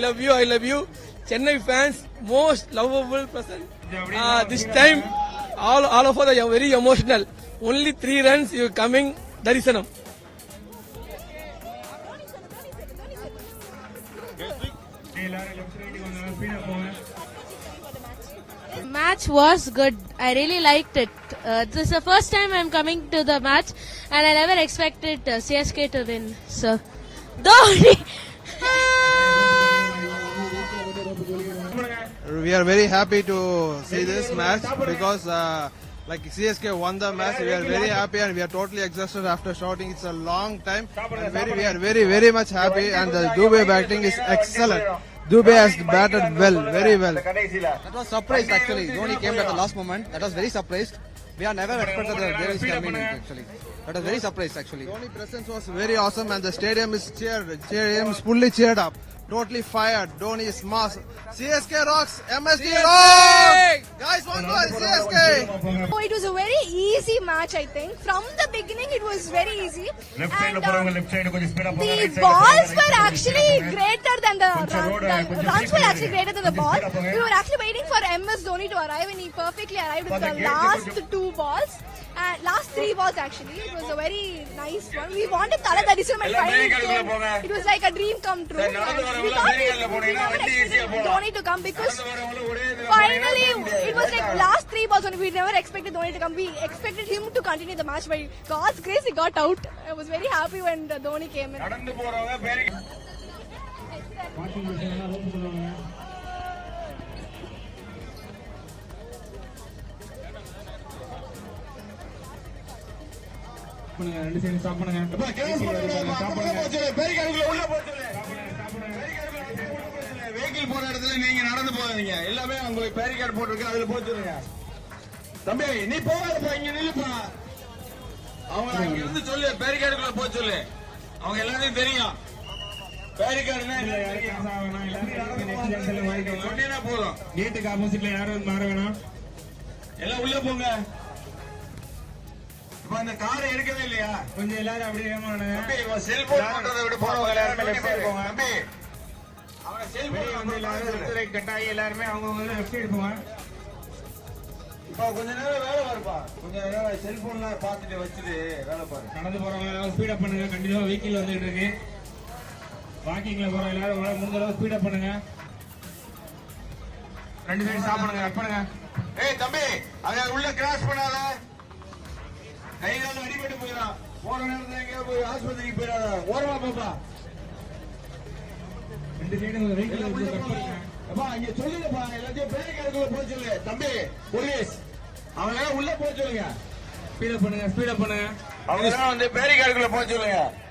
love you. I love you. Chennai fans, most lovable person. This time, all of us are very emotional. Only 3 runs you coming. Darisanam. Match was good. I really liked it. This is the first time I'm coming to the match, and I never expected CSK to win. So, Dhoni. We are very happy to see this match because like CSK won the match. We are very happy and we are totally exhausted after shouting. It's a long time. And we are very much happy, and the Dubey batting is excellent. Dubey has batted well, very well. That was surprised actually. Dhoni came at the last moment. That was very surprised. We are never expected that there is coming actually. That was very surprised actually. Dhoni presence was very awesome and the stadium is stadium is fully cheered up. Totally fired. Dhoni is mass. CSK rocks. MSD rocks. Guys, one more CSK. Oh, it was a very easy match, I think. From the beginning, it was very easy. And the balls were actually greater than the runs were actually greater than the ball. We were actually waiting for MS Dhoni to arrive, and he perfectly arrived with the last 2 balls. Last 3 balls actually. It was a very nice one. We wanted Tala Darisanam and finally it came. It was like a dream come true. We thought we never expected Dhoni to come because finally it was like last 3 balls only. We never expected Dhoni to come. We expected him to continue the match. By God's grace, he got out. I was very happy when Dhoni came in. Vehicle போற இடத்துல நீங்க நடந்து போகாதீங்க. எல்லாமே உங்களுக்கு barricade போட்டுருக்கு, அதுல போச்சுருங்க. தம்பி நீ போகாதப்பா, இங்க நில்லுப்பா. அவங்க அங்க இருந்து சொல்லு, பேரிகார்டுக்குள்ள போக சொல்லு. அவங்க எல்லாத்தையும் தெரியும். பேரிகார்டுனா சொன்னீங்கன்னா போதும். கேட்டுக்கு ஆப்போசிட்ல யாரும் மாற வேணாம். எல்லாம் உள்ள போங்க. அந்த காரை எடுக்கவே இல்லையா? கொஞ்சம் எல்லாரும் அப்படியே ஏமாறுங்க. செல்போன் போன்றதை விட போறவங்க எல்லாருமே லெஃப்ட் சைடு போங்க. தம்பி அவங்க செல்போன் வந்து எல்லாரும் லெஃப்ட் ரைட் கட்டாயி எல்லாருமே அவங்க லெஃப்ட் சைடு போங்க. இப்போ கொஞ்ச நேரம் வேலை பாருப்பா. கொஞ்ச நேரம் செல்போன்ல பார்த்துட்டு வச்சுட்டு வேலை பாரு. நடந்து போறவங்க எல்லாரும் ஸ்பீட் அப் பண்ணுங்க. கண்டிப்பா வெஹிக்கிள் வந்துட்டு இருக்கு. வாக்கிங்ல போற எல்லாரும் முடிஞ்ச அளவு ஸ்பீட் அப் பண்ணுங்க. 2 சைடு ஸ்டாப் பண்ணுங்க. கட் பண்ணுங்க. ஏய் தம்பி, அங்க உள்ள கிராஸ் பண்ணாத. கை கால அடிபட்டு போயிடும். போற நேரத்துல எங்கேயா போய் ஆஸ்பத்திரிக்கு போயிடாத. ஓரமா போப்பா. 2 சைடு வெஹிக்கிள் வந்து கட் பண்ணுங்க. அப்பா இங்க சொல்லுங்கப்பா, எல்லாத்தையும் பேரிகார்டுக்குள்ள போக சொல்லு. தம்பி போலீஸ் அவங்க உள்ள போக சொல்லுங்க. ஸ்பீட் அப் பண்ணுங்க. அவங்க வந்து பேரிகார்டுக்குள்ள போக சொல்லுங்க.